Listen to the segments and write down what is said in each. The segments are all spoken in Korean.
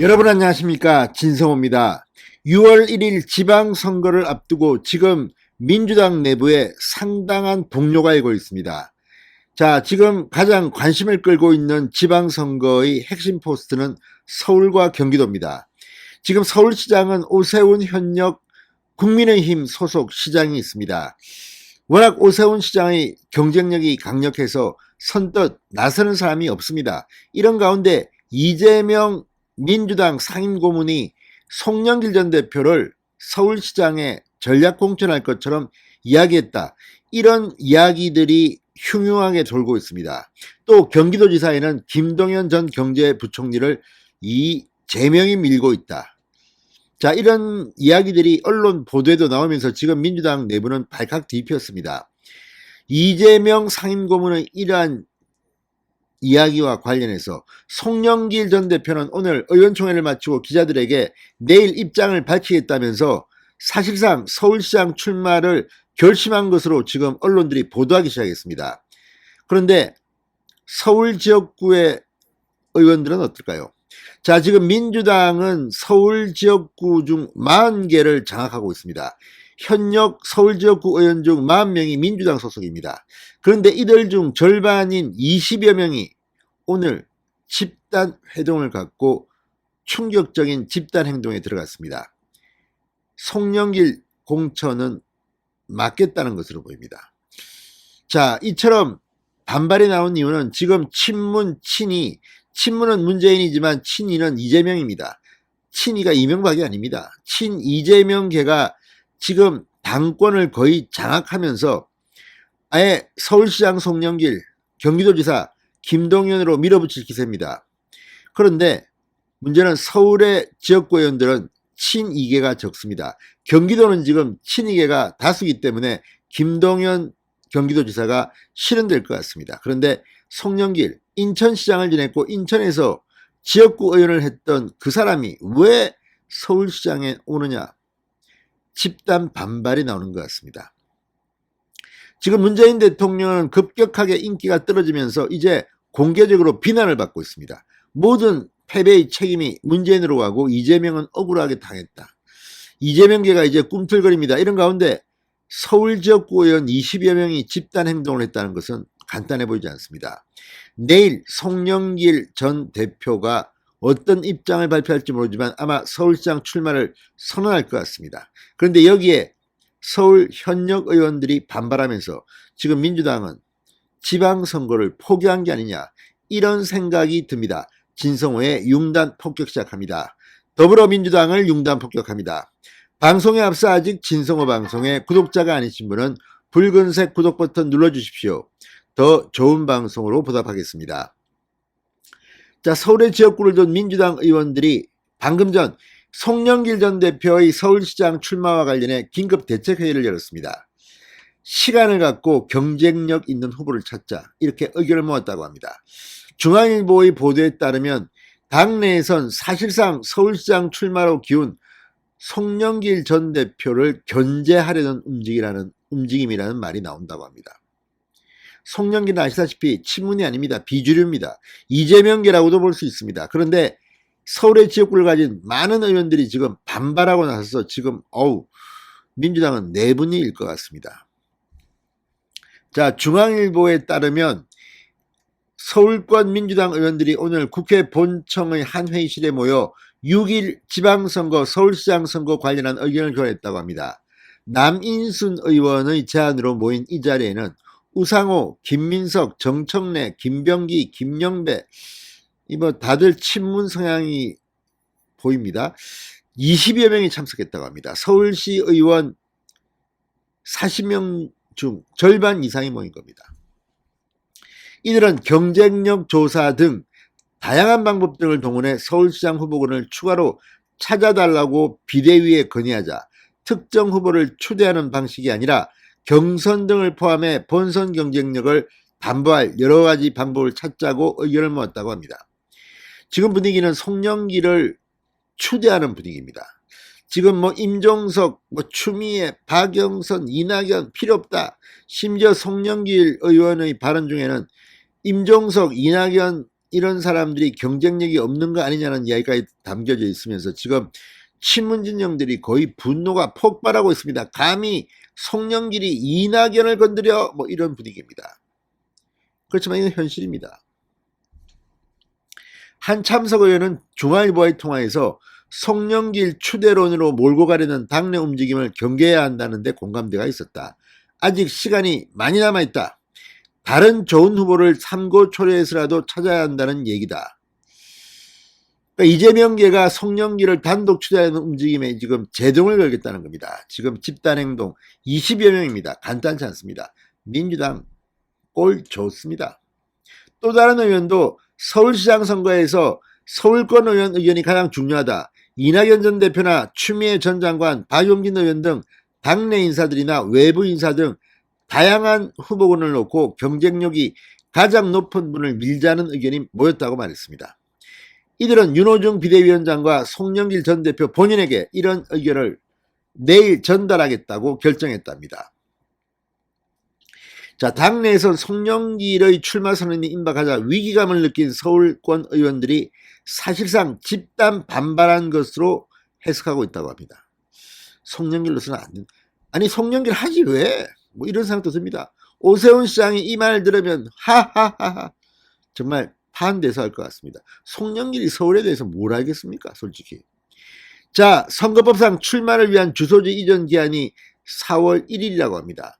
여러분 안녕하십니까, 진성호입니다. 6월 1일 지방선거를 앞두고 지금 민주당 내부에 상당한 동료가 일고 있습니다. 자, 지금 가장 관심을 끌고 있는 지방선거의 핵심 포스트는 서울과 경기도입니다. 지금 서울시장은 오세훈 현역 국민의힘 소속 시장이 있습니다. 워낙 오세훈 시장의 경쟁력이 강력해서 선뜻 나서는 사람이 없습니다. 이런 가운데 이재명 민주당 상임고문이 송영길 전 대표를 서울시장에 전략 공천할 것처럼 이야기했다. 이런 이야기들이 흉흉하게 돌고 있습니다. 또 경기도지사에는 김동연 전 경제부총리를 이재명이 밀고 있다. 자, 이런 이야기들이 언론 보도에도 나오면서 지금 민주당 내부는 발칵 뒤집혔습니다. 이재명 상임고문의 이러한 이야기와 관련해서 송영길 전 대표는 오늘 의원총회를 마치고 기자들에게 내일 입장을 밝히겠다면서 사실상 서울시장 출마를 결심한 것으로 지금 언론들이 보도하기 시작했습니다. 그런데 서울 지역구의 의원들은 어떨까요? 자, 지금 민주당은 서울 지역구 중 40개를 장악하고 있습니다. 현역 서울 지역구 의원 중 40명이 민주당 소속입니다. 그런데 이들 중 절반인 20여 명이 오늘 집단 회동을 갖고 충격적인 집단 행동에 들어갔습니다. 송영길 공천은 막겠다는 것으로 보입니다. 자, 이처럼 반발이 나온 이유는 지금 친문은 문재인이지만 친이는 이재명입니다. 친이가 이명박이 아닙니다. 친 이재명계가 지금 당권을 거의 장악하면서 아예 서울시장 송영길, 경기도지사 김동연으로 밀어붙일 기세입니다. 그런데 문제는 서울의 지역구 의원들은 친이계가 적습니다. 경기도는 지금 친이계가 다수이기 때문에 김동연 경기도지사가 실현될 것 같습니다. 그런데 송영길, 인천시장을 지냈고 인천에서 지역구 의원을 했던 그 사람이 왜 서울시장에 오느냐? 집단 반발이 나오는 것 같습니다. 지금 문재인 대통령은 급격하게 인기가 떨어지면서 이제 공개적으로 비난을 받고 있습니다. 모든 패배의 책임이 문재인으로 가고 이재명은 억울하게 당했다. 이재명계가 이제 꿈틀거립니다. 이런 가운데 서울 지역구 의원 20여 명이 집단 행동을 했다는 것은 간단해 보이지 않습니다. 내일 송영길 전 대표가 어떤 입장을 발표할지 모르지만 아마 서울시장 출마를 선언할 것 같습니다. 그런데 여기에 서울 현역 의원들이 반발하면서 지금 민주당은 지방선거를 포기한 게 아니냐, 이런 생각이 듭니다. 진성호의 융단 폭격 시작합니다. 더불어민주당을 융단 폭격합니다. 방송에 앞서 아직 진성호 방송에 구독자가 아니신 분은 붉은색 구독 버튼 눌러주십시오. 더 좋은 방송으로 보답하겠습니다. 자, 서울의 지역구를 둔 민주당 의원들이 방금 전 송영길 전 대표의 서울시장 출마와 관련해 긴급 대책회의를 열었습니다. 시간을 갖고 경쟁력 있는 후보를 찾자, 이렇게 의견을 모았다고 합니다. 중앙일보의 보도에 따르면 당내에선 사실상 서울시장 출마로 기운 송영길 전 대표를 견제하려는 움직임이라는 말이 나온다고 합니다. 송영길은 아시다시피 친문이 아닙니다. 비주류입니다. 이재명계라고도 볼 수 있습니다. 그런데 서울의 지역구를 가진 많은 의원들이 지금 반발하고 나서서 지금 민주당은 내분위일 것 같습니다. 자, 중앙일보에 따르면 서울권 민주당 의원들이 오늘 국회 본청의 한 회의실에 모여 6일 지방선거 서울시장 선거 관련한 의견을 교환했다고 합니다. 남인순 의원의 제안으로 모인 이 자리에는 우상호, 김민석, 정청래, 김병기, 김영배, 다들 친문 성향이 보입니다. 20여 명이 참석했다고 합니다. 서울시 의원 40명 중 절반 이상이 모인 겁니다. 이들은 경쟁력 조사 등 다양한 방법 등을 동원해 서울시장 후보군을 추가로 찾아달라고 비대위에 건의하자 특정 후보를 추대하는 방식이 아니라 경선 등을 포함해 본선 경쟁력을 담보할 여러 가지 방법을 찾자고 의견을 모았다고 합니다. 지금 분위기는 송영길을 추대하는 분위기입니다. 지금 임종석, 추미애, 박영선, 이낙연 필요 없다. 심지어 송영길 의원의 발언 중에는 임종석, 이낙연 이런 사람들이 경쟁력이 없는 거 아니냐는 이야기가 담겨져 있으면서 지금 친문 진영들이 거의 분노가 폭발하고 있습니다. 감히 송영길이 이낙연을 건드려 뭐 이런 분위기입니다. 그렇지만 이건 현실입니다. 한 참석 의원은 중앙일보와의 통화에서 송영길 추대론으로 몰고 가려는 당내 움직임을 경계해야 한다는데 공감대가 있었다. 아직 시간이 많이 남아있다. 다른 좋은 후보를 삼고초려해서라도 찾아야 한다는 얘기다. 그러니까 이재명계가 송영길을 단독 추대하는 움직임에 지금 제동을 걸겠다는 겁니다. 지금 집단행동 20여 명입니다. 간단치 않습니다. 민주당 꼴 좋습니다. 또 다른 의원도 서울시장 선거에서 서울권 의원 의견이 가장 중요하다. 이낙연 전 대표나 추미애 전 장관, 박용진 의원 등 당내 인사들이나 외부 인사 등 다양한 후보군을 놓고 경쟁력이 가장 높은 분을 밀자는 의견이 모였다고 말했습니다. 이들은 윤호중 비대위원장과 송영길 전 대표 본인에게 이런 의견을 내일 전달하겠다고 결정했답니다. 자, 당내에선 송영길의 출마 선언이 임박하자 위기감을 느낀 서울권 의원들이 사실상 집단 반발한 것으로 해석하고 있다고 합니다. 송영길로서는 안 된다. 아니 송영길 하지 왜? 뭐 이런 생각도 듭니다. 오세훈 시장이 이 말 들으면 하하하하 정말 파한대서 할 것 같습니다. 송영길이 서울에 대해서 뭘 알겠습니까? 솔직히. 자, 선거법상 출마를 위한 주소지 이전 기한이 4월 1일이라고 합니다.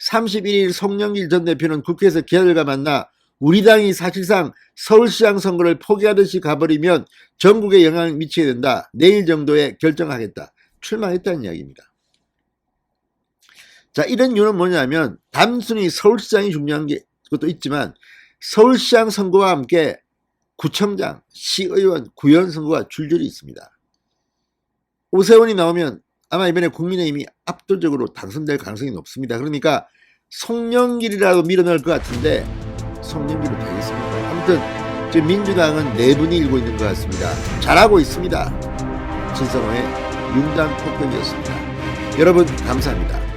31일 송영길 전 대표는 국회에서 기자들과 만나 우리 당이 사실상 서울시장 선거를 포기하듯이 가버리면 전국에 영향을 미치게 된다. 내일 정도에 결정하겠다. 출마했다는 이야기입니다. 자, 이런 이유는 뭐냐면 단순히 서울시장이 중요한 것도 있지만 서울시장 선거와 함께 구청장, 시의원, 구의원 선거가 줄줄이 있습니다. 오세훈이 나오면 아마 이번에 국민의힘이 압도적으로 당선될 가능성이 높습니다. 그러니까 송영길이라도 밀어넣을 것 같은데 송영길로 되겠습니다. 아무튼 지금 민주당은 내분이 일고 있는 것 같습니다. 잘하고 있습니다. 진성호의 융단 폭격이었습니다. 여러분 감사합니다.